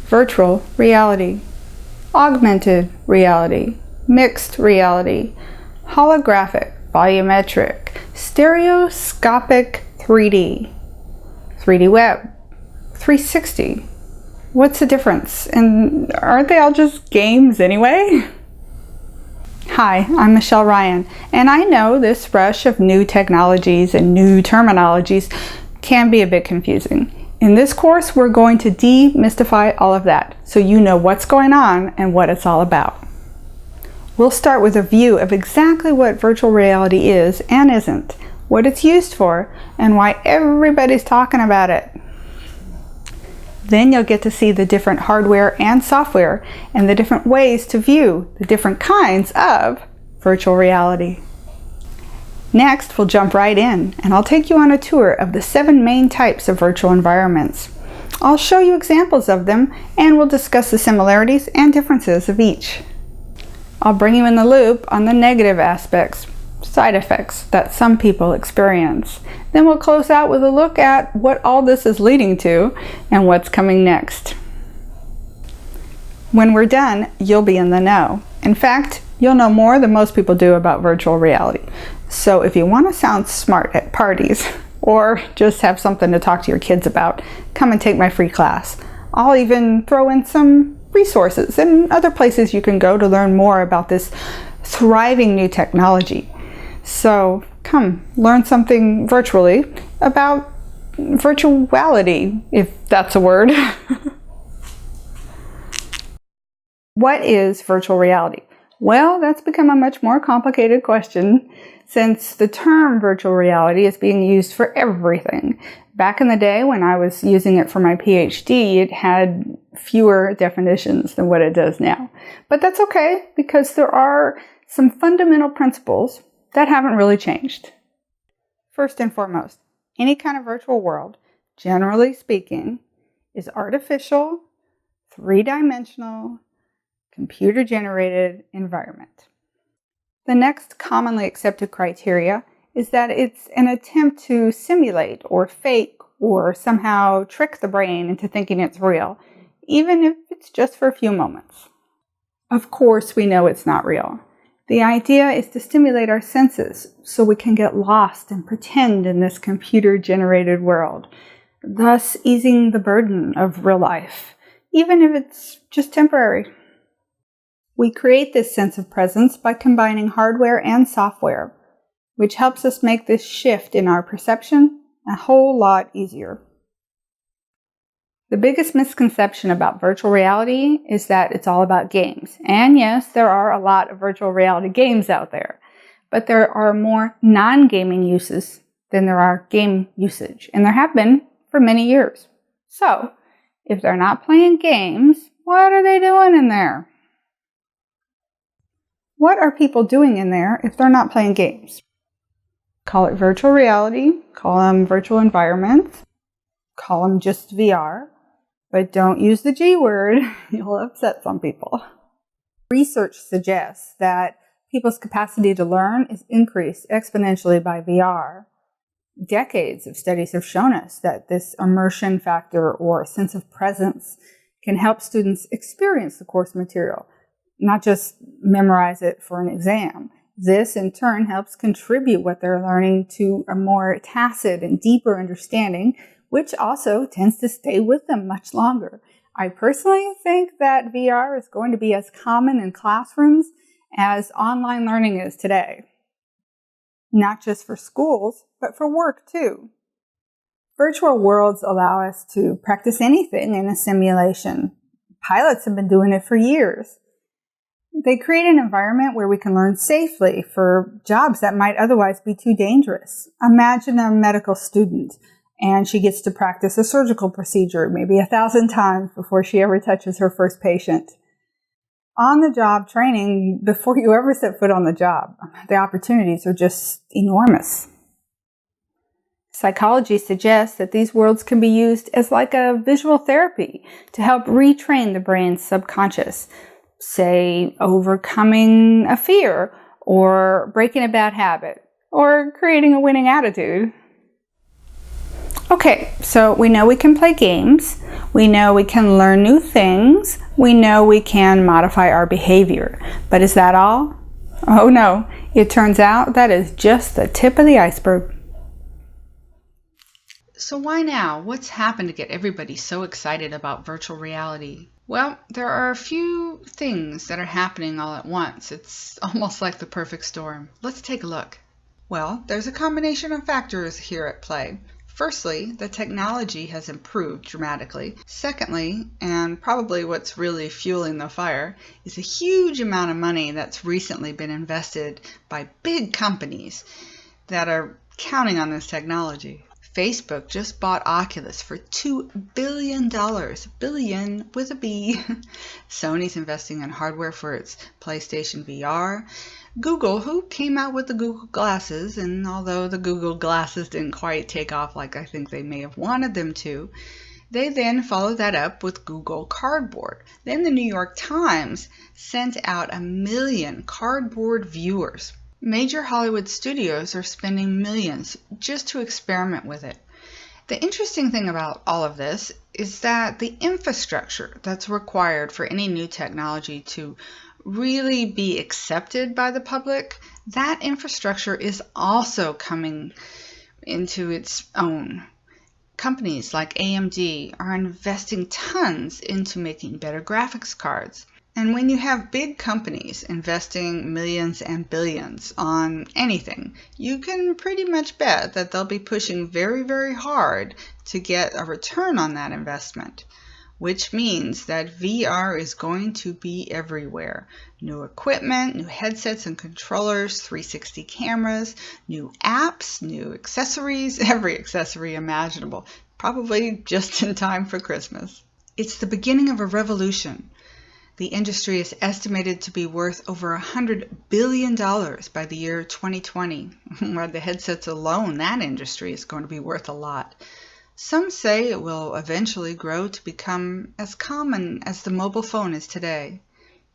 virtual reality, augmented reality, mixed reality, holographic, volumetric, stereoscopic 3D, 3D web, 360. What's the difference? And aren't they all just games anyway? Hi, I'm Michelle Ryan, and I know this rush of new technologies and new terminologies can be a bit confusing. In this course, we're going to demystify all of that so you know what's going on and what it's all about. We'll start with a view of exactly what virtual reality is and isn't, what it's used for, and why everybody's talking about it. Then you'll get to see the different hardware and software and the different ways to view the different kinds of virtual reality. Next, we'll jump right in, and I'll take you on a tour of the 7 main types of virtual environments. I'll show you examples of them, and we'll discuss the similarities and differences of each. I'll bring you in the loop on the negative aspects, side effects that some people experience. Then we'll close out with a look at what all this is leading to and what's coming next. When we're done, you'll be in the know. In fact, you'll know more than most people do about virtual reality. So if you want to sound smart at parties or just have something to talk to your kids about, come and take my free class. I'll even throw in some resources and other places you can go to learn more about this thriving new technology. So come learn something virtually about virtuality, if that's a word. What is virtual reality? Well, that's become a much more complicated question since the term virtual reality is being used for everything. Back in the day when I was using it for my PhD, it had fewer definitions than what it does now. But that's okay, because there are some fundamental principles that haven't really changed. First and foremost, any kind of virtual world, generally speaking, is artificial, three-dimensional, computer-generated environment. The next commonly accepted criteria is that it's an attempt to simulate or fake or somehow trick the brain into thinking it's real, even if it's just for a few moments. Of course, we know it's not real. The idea is to stimulate our senses so we can get lost and pretend in this computer-generated world, thus easing the burden of real life, even if it's just temporary. We create this sense of presence by combining hardware and software, which helps us make this shift in our perception a whole lot easier. The biggest misconception about virtual reality is that it's all about games. And yes, there are a lot of virtual reality games out there, but there are more non-gaming uses than there are game usage, and there have been for many years. So, if they're not playing games, what are they doing in there? What are people doing in there if they're not playing games? Call it virtual reality, call them virtual environments, call them just VR, but don't use the G word, you'll upset some people. Research suggests that people's capacity to learn is increased exponentially by VR. Decades of studies have shown us that this immersion factor or sense of presence can help students experience the course material, not just memorize it for an exam. This, in turn, helps contribute what they're learning to a more tacit and deeper understanding, which also tends to stay with them much longer. I personally think that VR is going to be as common in classrooms as online learning is today. Not just for schools, but for work too. Virtual worlds allow us to practice anything in a simulation. Pilots have been doing it for years. They create an environment where we can learn safely for jobs that might otherwise be too dangerous. Imagine a medical student, and she gets to practice a surgical procedure maybe 1,000 times before she ever touches her first patient. On-the-job training before you ever set foot on the job. The opportunities are just enormous. Psychology suggests that these worlds can be used as like a visual therapy to help retrain the brain's subconscious. Say, overcoming a fear, or breaking a bad habit, or creating a winning attitude. Okay, so we know we can play games, We know we can learn new things. We know we can modify our behavior. But is that all? Oh no, it turns out that is just the tip of the iceberg. So why now? What's happened to get everybody so excited about virtual reality? Well, there are a few things that are happening all at once. It's almost like the perfect storm. Let's take a look. Well, there's a combination of factors here at play. Firstly, the technology has improved dramatically. Secondly, and probably what's really fueling the fire, is a huge amount of money that's recently been invested by big companies that are counting on this technology. Facebook just bought Oculus for $2 billion, billion with a B. Sony's investing in hardware for its PlayStation VR. Google, who came out with the Google Glasses, and although the Google Glasses didn't quite take off like I think they may have wanted them to, they then followed that up with Google Cardboard. Then the New York Times sent out 1 million cardboard viewers. Major Hollywood studios are spending millions just to experiment with it. The interesting thing about all of this is that the infrastructure that's required for any new technology to really be accepted by the public, that infrastructure is also coming into its own. Companies like AMD are investing tons into making better graphics cards. And when you have big companies investing millions and billions on anything, you can pretty much bet that they'll be pushing very, very hard to get a return on that investment, which means that VR is going to be everywhere. New equipment, new headsets and controllers, 360 cameras, new apps, new accessories, every accessory imaginable, probably just in time for Christmas. It's the beginning of a revolution. The industry is estimated to be worth over $100 billion by the year 2020. Where the headsets alone, that industry is going to be worth a lot. Some say it will eventually grow to become as common as the mobile phone is today.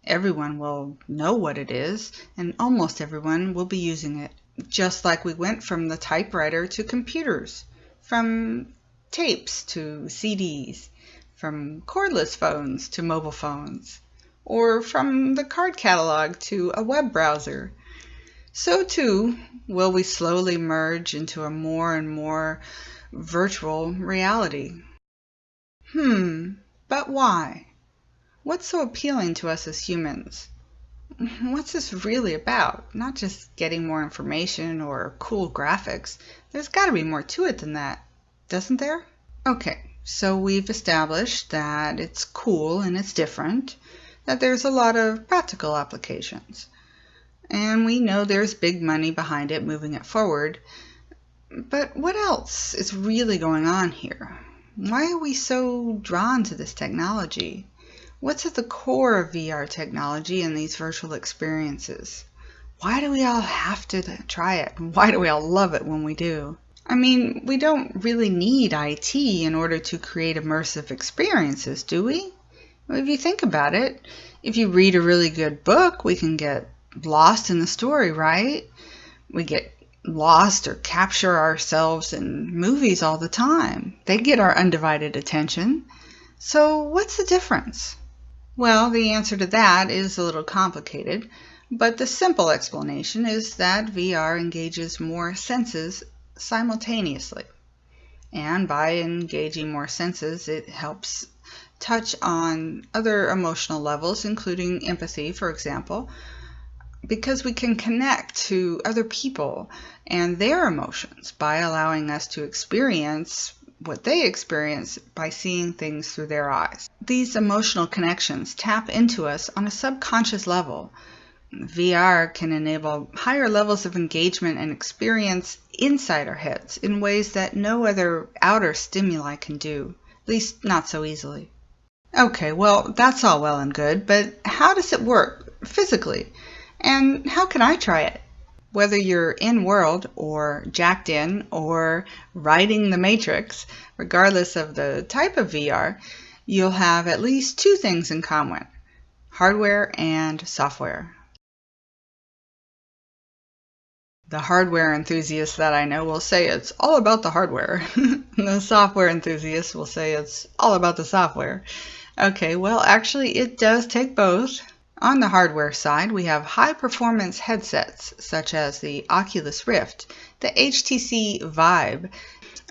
Everyone will know what it is, and almost everyone will be using it. Just like we went from the typewriter to computers, from tapes to CDs, from cordless phones to mobile phones, or from the card catalog to a web browser. So too will we slowly merge into a more and more virtual reality. But why? What's so appealing to us as humans? What's this really about? Not just getting more information or cool graphics. There's got to be more to it than that, doesn't there? Okay, so we've established that it's cool and it's different, that there's a lot of practical applications. And we know there's big money behind it moving it forward. But what else is really going on here? Why are we so drawn to this technology? What's at the core of VR technology and these virtual experiences? Why do we all have to try it? Why do we all love it when we do? I mean, we don't really need IT in order to create immersive experiences, do we? If you think about it, if you read a really good book, we can get lost in the story, right? We get lost or capture ourselves in movies all the time. They get our undivided attention. So what's the difference? Well, the answer to that is a little complicated, but the simple explanation is that VR engages more senses simultaneously. And by engaging more senses, it helps touch on other emotional levels, including empathy, for example, because we can connect to other people and their emotions by allowing us to experience what they experience by seeing things through their eyes. These emotional connections tap into us on a subconscious level. VR can enable higher levels of engagement and experience inside our heads in ways that no other outer stimuli can do, at least not so easily. Okay, well, that's all well and good, but how does it work physically? And how can I try it? Whether you're in-world or jacked in or riding the Matrix, regardless of the type of VR, you'll have at least two things in common: hardware and software. The hardware enthusiasts that I know will say it's all about the hardware. The software enthusiasts will say it's all about the software. Okay, well, actually, it does take both. On the hardware side, we have high-performance headsets such as the Oculus Rift, the HTC Vive,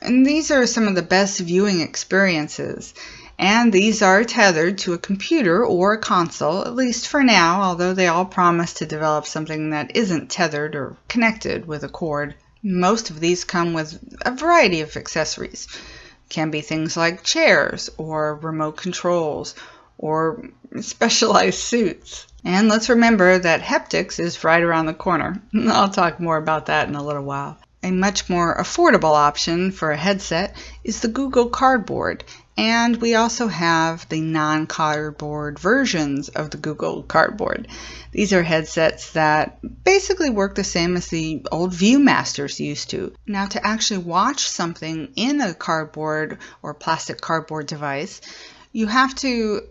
and these are some of the best viewing experiences. And these are tethered to a computer or a console, at least for now, although they all promise to develop something that isn't tethered or connected with a cord. Most of these come with a variety of accessories. Can be things like chairs or remote controls or specialized suits. And let's remember that haptics is right around the corner. I'll talk more about that in a little while. A much more affordable option for a headset is the Google Cardboard, and we also have the non-cardboard versions of the Google Cardboard. These are headsets that basically work the same as the old ViewMasters used to. Now, to actually watch something in a cardboard or plastic cardboard device, you have to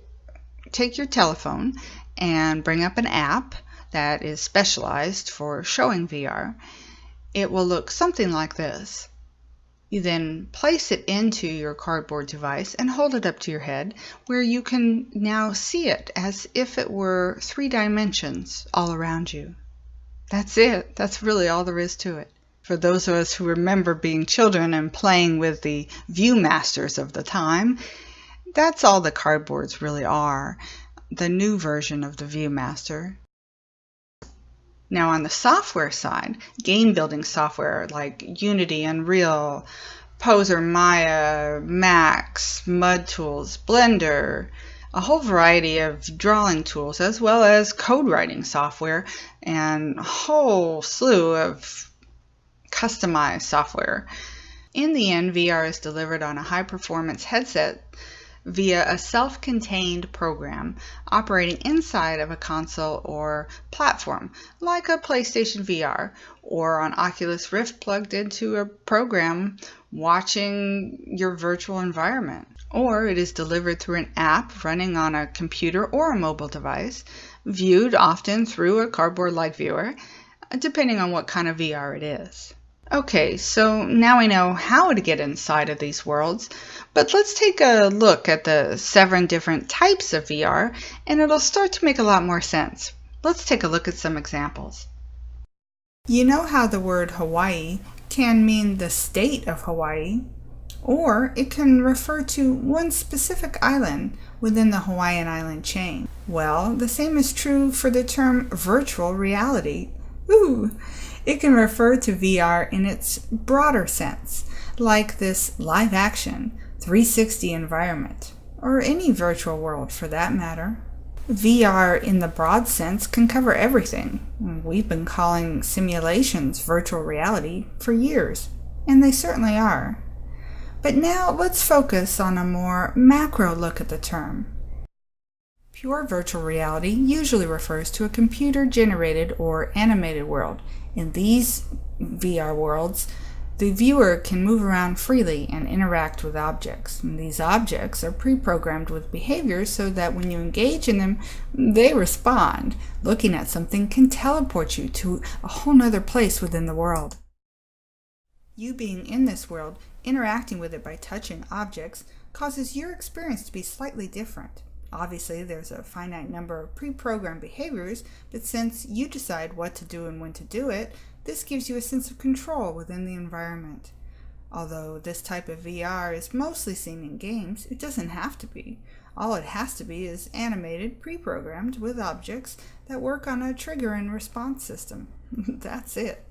take your telephone and bring up an app that is specialized for showing VR. It will look something like this. You then place it into your cardboard device and hold it up to your head, where you can now see it as if it were 3 dimensions all around you. That's it. That's really all there is to it. For those of us who remember being children and playing with the ViewMasters of the time, that's all the cardboards really are, the new version of the ViewMaster. Now on the software side, game building software like Unity, Unreal, Poser, Maya, Max, MudTools, Blender, a whole variety of drawing tools, as well as code writing software and a whole slew of customized software. In the end, VR is delivered on a high-performance headset via a self-contained program operating inside of a console or platform, like a PlayStation VR, or on Oculus Rift plugged into a program watching your virtual environment. Or it is delivered through an app running on a computer or a mobile device, viewed often through a cardboard-like viewer, depending on what kind of VR it is. Okay, so now we know how to get inside of these worlds, but let's take a look at the 7 different types of VR, and it'll start to make a lot more sense. Let's take a look at some examples. You know how the word Hawaii can mean the state of Hawaii, or it can refer to one specific island within the Hawaiian island chain. Well, the same is true for the term virtual reality. Ooh! It can refer to VR in its broader sense, like this live-action, 360 environment, or any virtual world for that matter. VR in the broad sense can cover everything. We've been calling simulations virtual reality for years, and they certainly are. But now let's focus on a more macro look at the term. Pure virtual reality usually refers to a computer-generated or animated world. In these VR worlds, the viewer can move around freely and interact with objects. And these objects are pre-programmed with behaviors so that when you engage in them, they respond. Looking at something can teleport you to a whole nother place within the world. You being in this world, interacting with it by touching objects, causes your experience to be slightly different. Obviously, there's a finite number of pre-programmed behaviors, but since you decide what to do and when to do it, this gives you a sense of control within the environment. Although this type of VR is mostly seen in games, it doesn't have to be. All it has to be is animated, pre-programmed with objects that work on a trigger and response system. That's it.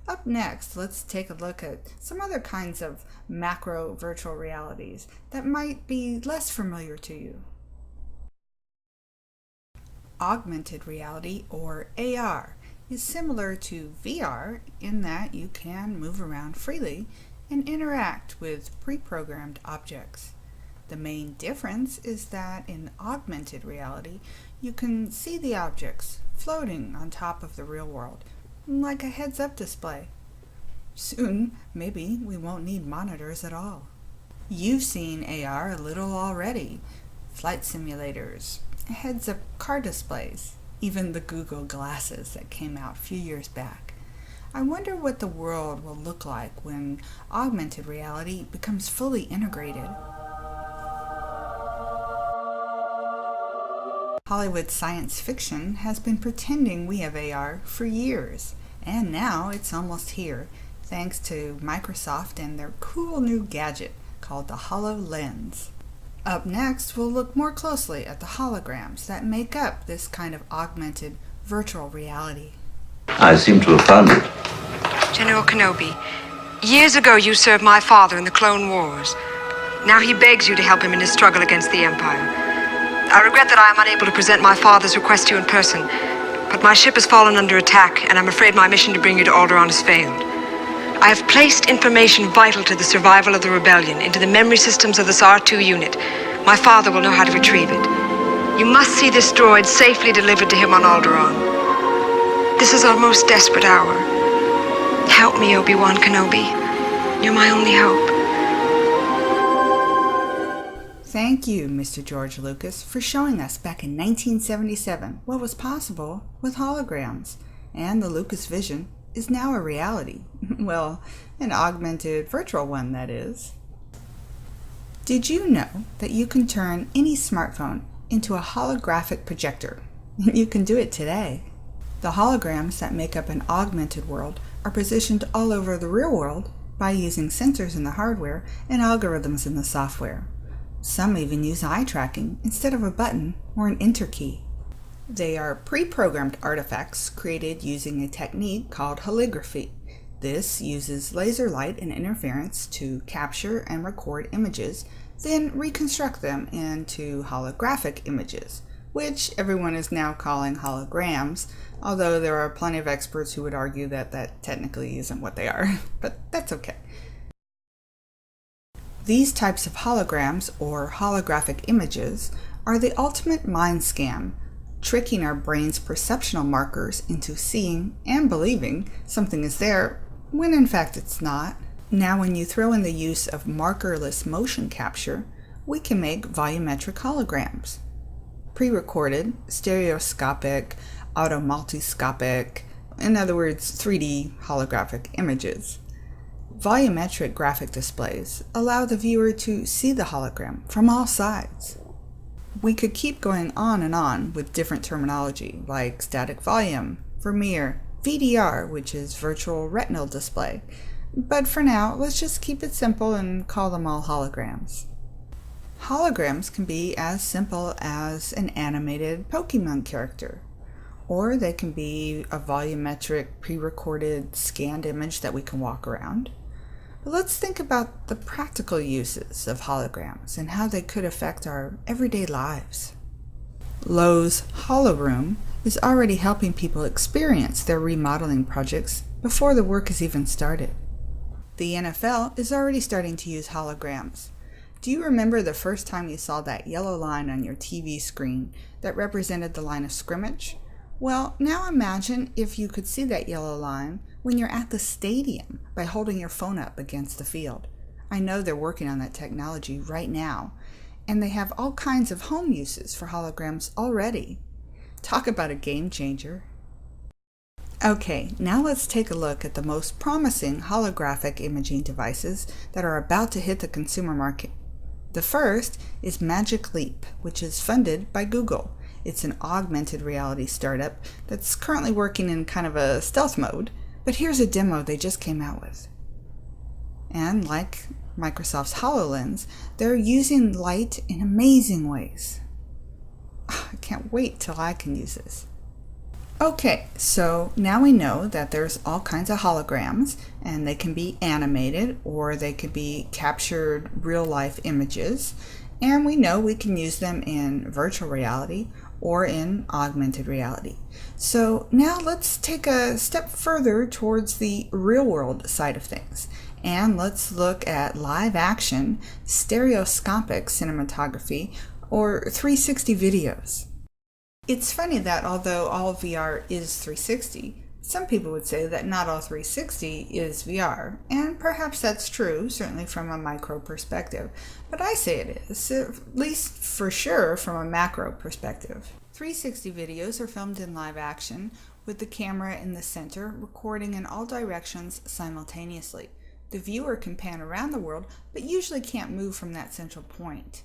Up next, let's take a look at some other kinds of macro virtual realities that might be less familiar to you. Augmented reality, or AR, is similar to VR in that you can move around freely and interact with pre-programmed objects. The main difference is that in augmented reality, you can see the objects floating on top of the real world, like a heads-up display. Soon, maybe we won't need monitors at all. You've seen AR a little already. Flight simulators, heads-up car displays, even the Google glasses that came out a few years back. I wonder what the world will look like when augmented reality becomes fully integrated. Hollywood science fiction has been pretending we have AR for years, and now it's almost here, thanks to Microsoft and their cool new gadget called the HoloLens. Up next, we'll look more closely at the holograms that make up this kind of augmented virtual reality. I seem to have found it. General Kenobi, years ago you served my father in the Clone Wars. Now he begs you to help him in his struggle against the Empire. I regret that I am unable to present my father's request to you in person, but my ship has fallen under attack, and I'm afraid my mission to bring you to Alderaan has failed. I have placed information vital to the survival of the rebellion into the memory systems of this R2 unit. My father will know how to retrieve it. You must see this droid safely delivered to him on Alderaan. This is our most desperate hour. Help me, Obi-Wan Kenobi. You're my only hope. Thank you, Mr. George Lucas, for showing us back in 1977 what was possible with holograms. And the Lucas vision is now a reality. Well, an augmented virtual one, that is. Did you know that you can turn any smartphone into a holographic projector? You can do it today. The holograms that make up an augmented world are positioned all over the real world by using sensors in the hardware and algorithms in the software. Some even use eye tracking instead of a button or an enter key. They are pre-programmed artifacts created using a technique called holography. This uses laser light and interference to capture and record images, then reconstruct them into holographic images, which everyone is now calling holograms, although there are plenty of experts who would argue that that technically isn't what they are, but that's okay. These types of holograms, or holographic images, are the ultimate mind scam, tricking our brain's perceptual markers into seeing and believing something is there when in fact it's not. Now when you throw in the use of markerless motion capture, we can make volumetric holograms. Pre-recorded, stereoscopic, automultiscopic, in other words 3D holographic images. Volumetric graphic displays allow the viewer to see the hologram from all sides. We could keep going on with different terminology like static volume, Vermeer, VDR, which is virtual retinal display. But for now, let's just keep it simple and call them all holograms. Holograms can be as simple as an animated Pokemon character, or they can be a volumetric pre-recorded scanned image that we can walk around. But let's think about the practical uses of holograms and how they could affect our everyday lives. Lowe's HoloRoom is already helping people experience their remodeling projects before the work is even started. The NFL is already starting to use holograms. Do you remember the first time you saw that yellow line on your TV screen that represented the line of scrimmage? Well, now imagine if you could see that yellow line when you're at the stadium by holding your phone up against the field. I know they're working on that technology right now, and they have all kinds of home uses for holograms already. Talk about a game changer. Okay, now let's take a look at the most promising holographic imaging devices that are about to hit the consumer market. The first is Magic Leap, which is funded by Google. It's an augmented reality startup that's currently working in kind of a stealth mode, but here's a demo they just came out with. And like Microsoft's HoloLens, they're using light in amazing ways. I can't wait till I can use this. Okay, so now we know that there's all kinds of holograms, and they can be animated or they could be captured real-life images, and we know we can use them in virtual reality or in augmented reality. So now let's take a step further towards the real-world side of things, and let's look at live-action stereoscopic cinematography or 360 videos. It's funny that although all VR is 360, some people would say that not all 360 is VR, and perhaps that's true, certainly from a micro perspective, but I say it is, at least for sure from a macro perspective. 360 videos are filmed in live action with the camera in the center recording in all directions simultaneously. The viewer can pan around the world, but usually can't move from that central point.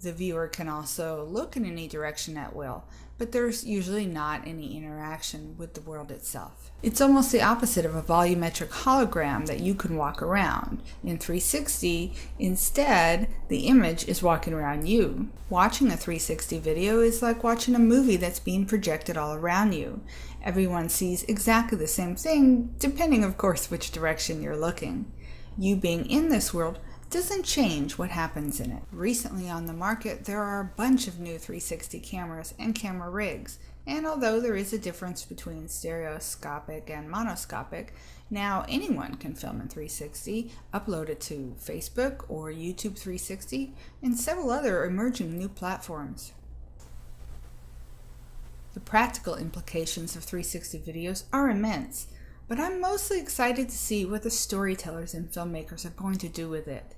The viewer can also look in any direction at will, but there's usually not any interaction with the world itself. It's almost the opposite of a volumetric hologram that you can walk around. In 360, instead, the image is walking around you. Watching a 360 video is like watching a movie that's being projected all around you. Everyone sees exactly the same thing, depending, of course, which direction you're looking. You being in this world doesn't change what happens in it. Recently on the market, there are a bunch of new 360 cameras and camera rigs, and although there is a difference between stereoscopic and monoscopic, now anyone can film in 360, upload it to Facebook or YouTube 360, and several other emerging new platforms. The practical implications of 360 videos are immense, but I'm mostly excited to see what the storytellers and filmmakers are going to do with it.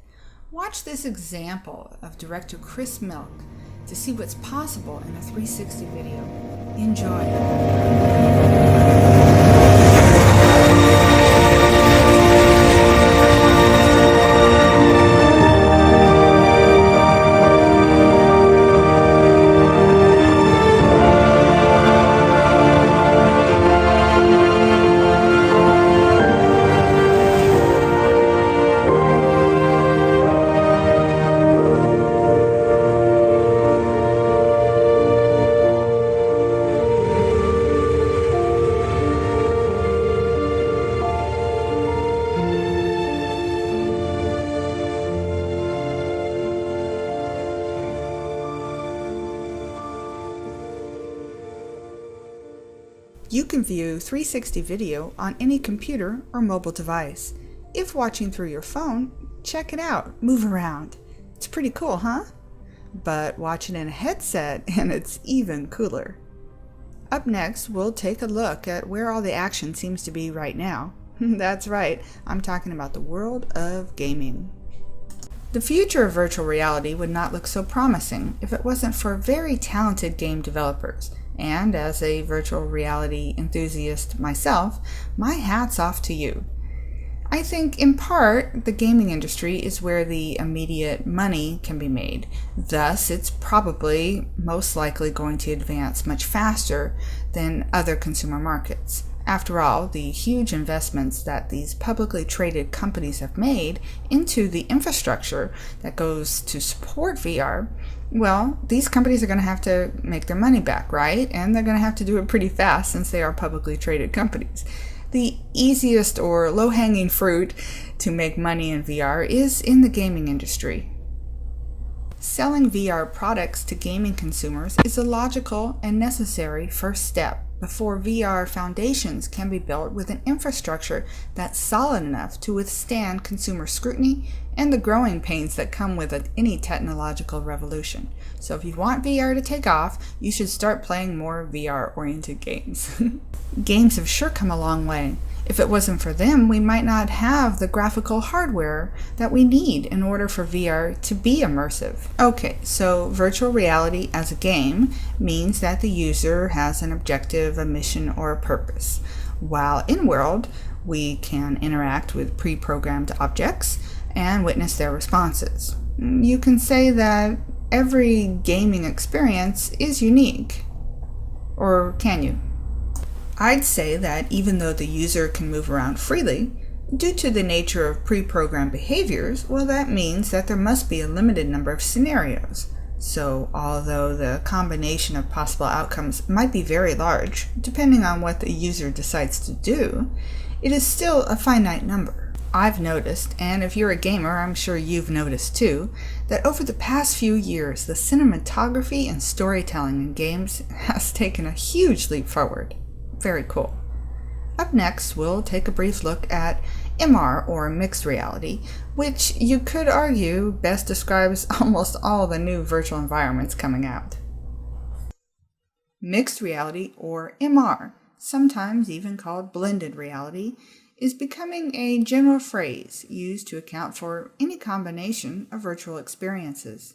Watch this example of director Chris Milk to see what's possible in a 360 video. Enjoy. You can view 360 video on any computer or mobile device. If watching through your phone, check it out, move around. It's pretty cool, huh? But watching in a headset, and it's even cooler. Up next, we'll take a look at where all the action seems to be right now. That's right, I'm talking about the world of gaming. The future of virtual reality would not look so promising if it wasn't for very talented game developers. And as a virtual reality enthusiast myself, my hat's off to you. I think in part the gaming industry is where the immediate money can be made. Thus, it's probably most likely going to advance much faster than other consumer markets. After all, the huge investments that these publicly traded companies have made into the infrastructure that goes to support VR, well, these companies are going to have to make their money back, right? And they're going to have to do it pretty fast since they are publicly traded companies. The easiest or low-hanging fruit to make money in VR is in the gaming industry. Selling VR products to gaming consumers is a logical and necessary first step before VR foundations can be built with an infrastructure that's solid enough to withstand consumer scrutiny and the growing pains that come with any technological revolution. So if you want VR to take off, you should start playing more VR-oriented games. Games have sure come a long way. If it wasn't for them, we might not have the graphical hardware that we need in order for VR to be immersive. Okay, so virtual reality as a game means that the user has an objective, a mission, or a purpose. While in-world, we can interact with pre-programmed objects and witness their responses. You can say that every gaming experience is unique. Or can you? I'd say that even though the user can move around freely, due to the nature of pre-programmed behaviors, well, that means that there must be a limited number of scenarios. So although the combination of possible outcomes might be very large, depending on what the user decides to do, it is still a finite number. I've noticed, and if you're a gamer, I'm sure you've noticed too, that over the past few years, the cinematography and storytelling in games has taken a huge leap forward. Very cool. Up next, we'll take a brief look at MR, or mixed reality, which you could argue best describes almost all the new virtual environments coming out. Mixed reality, or MR, sometimes even called blended reality, is becoming a general phrase used to account for any combination of virtual experiences.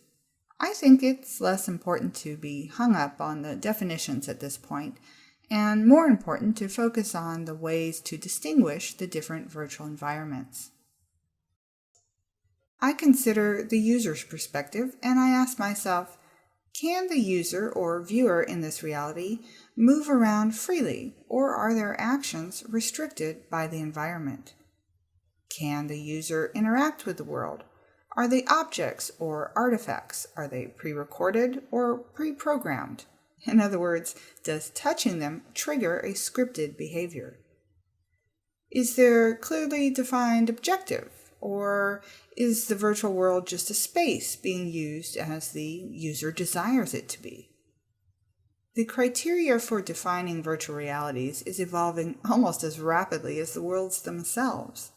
I think it's less important to be hung up on the definitions at this point, and more important, to focus on the ways to distinguish the different virtual environments. I consider the user's perspective, and I ask myself, can the user or viewer in this reality move around freely, or are their actions restricted by the environment? Can the user interact with the world? Are they objects or artifacts? Are they pre-recorded or pre-programmed? In other words, does touching them trigger a scripted behavior? Is there clearly defined objective? Or is the virtual world just a space being used as the user desires it to be? The criteria for defining virtual realities is evolving almost as rapidly as the worlds themselves.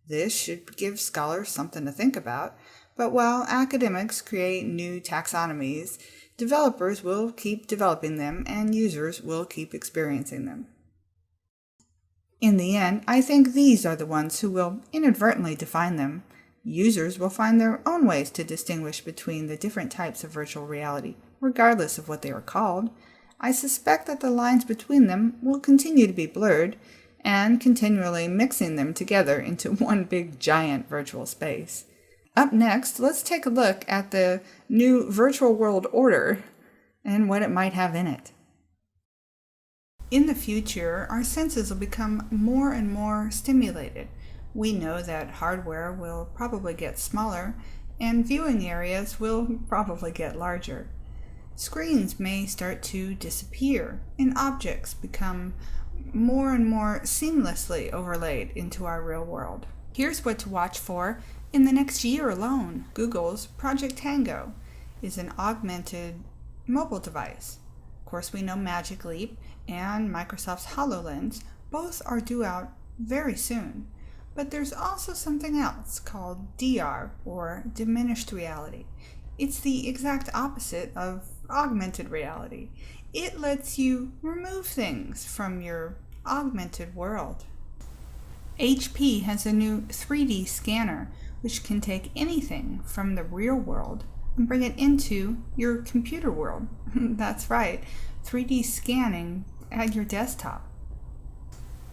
This should give scholars something to think about, but while academics create new taxonomies, developers will keep developing them and users will keep experiencing them. In the end, I think these are the ones who will inadvertently define them. Users will find their own ways to distinguish between the different types of virtual reality, regardless of what they are called. I suspect that the lines between them will continue to be blurred, and continually mixing them together into one big giant virtual space. Up next, let's take a look at the new virtual world order and what it might have in it. In the future, our senses will become more and more stimulated. We know that hardware will probably get smaller, and viewing areas will probably get larger. Screens may start to disappear, and objects become more and more seamlessly overlaid into our real world. Here's what to watch for in the next year alone. Google's Project Tango is an augmented mobile device. Of course, we know Magic Leap and Microsoft's HoloLens both are due out very soon. But there's also something else called DR, or diminished reality. It's the exact opposite of augmented reality. It lets you remove things from your augmented world. HP has a new 3D scanner which can take anything from the real world and bring it into your computer world. That's right, 3D scanning at your desktop.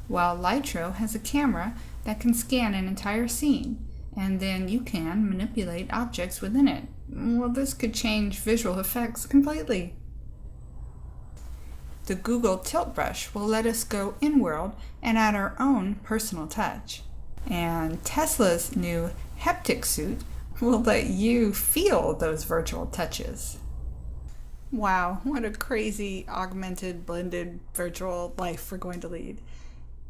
While Lytro has a camera that can scan an entire scene, and then you can manipulate objects within it. Well, this could change visual effects completely. The Google Tilt Brush will let us go in-world and add our own personal touch. And Tesla's new Haptic Suit will let you feel those virtual touches. Wow, what a crazy, augmented, blended virtual life we're going to lead.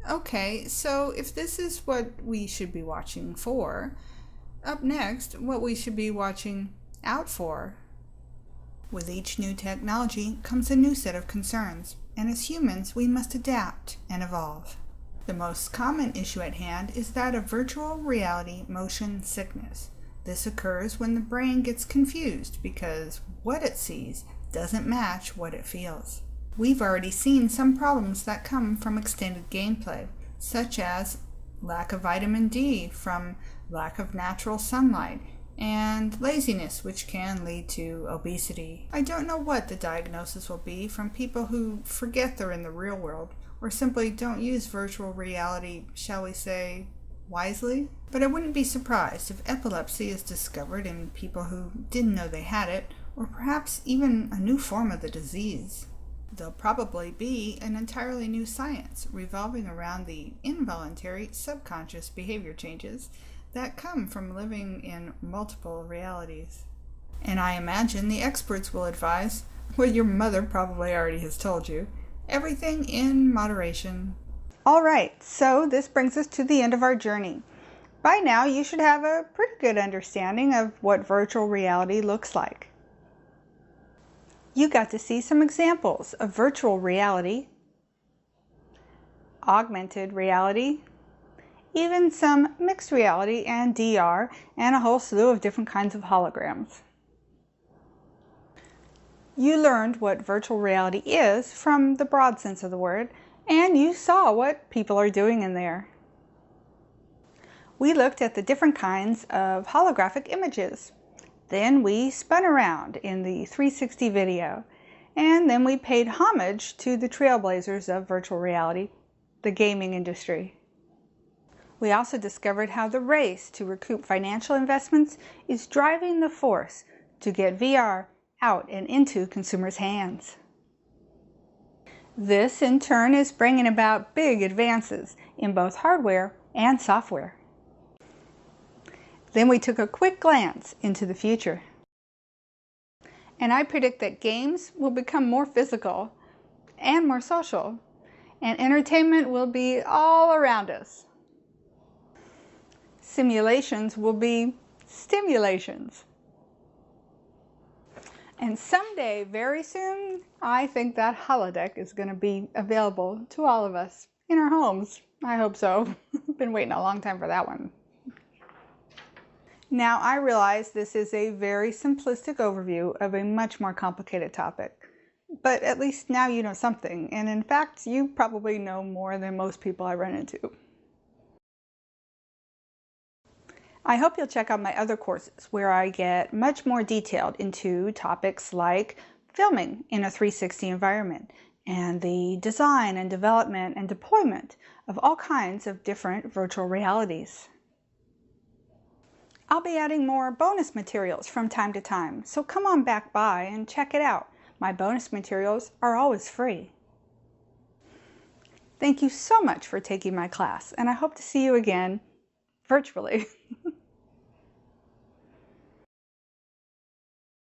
Okay, so if this is what we should be watching for, up next, what we should be watching out for. With each new technology comes a new set of concerns, and as humans, we must adapt and evolve. The most common issue at hand is that of virtual reality motion sickness. This occurs when the brain gets confused because what it sees doesn't match what it feels. We've already seen some problems that come from extended gameplay, such as lack of vitamin D from lack of natural sunlight, and laziness, which can lead to obesity. I don't know what the diagnosis will be from people who forget they're in the real world, or simply don't use virtual reality, shall we say, wisely. But I wouldn't be surprised if epilepsy is discovered in people who didn't know they had it, or perhaps even a new form of the disease. There'll probably be an entirely new science revolving around the involuntary subconscious behavior changes that come from living in multiple realities. And I imagine the experts will advise what your mother probably already has told you: everything in moderation. All right, so this brings us to the end of our journey. By now, you should have a pretty good understanding of what virtual reality looks like. You got to see some examples of virtual reality, augmented reality, even some mixed reality and DR, and a whole slew of different kinds of holograms. You learned what virtual reality is from the broad sense of the word, and you saw what people are doing in there. We looked at the different kinds of holographic images. Then we spun around in the 360 video, And then we paid homage to the trailblazers of virtual reality, the gaming industry. We also discovered how the race to recoup financial investments is driving the force to get VR out and into consumers' hands. This, in turn, is bringing about big advances in both hardware and software. Then we took a quick glance into the future. And I predict that games will become more physical and more social, and entertainment will be all around us. Simulations will be stimulations. And someday, very soon, I think that holodeck is going to be available to all of us in our homes. I hope so. Been waiting a long time for that one. Now, I realize this is a very simplistic overview of a much more complicated topic, but at least now you know something, and in fact, you probably know more than most people I run into. I hope you'll check out my other courses where I get much more detailed into topics like filming in a 360 environment and the design and development and deployment of all kinds of different virtual realities. I'll be adding more bonus materials from time to time, so come on back by and check it out. My bonus materials are always free. Thank you so much for taking my class, and I hope to see you again virtually.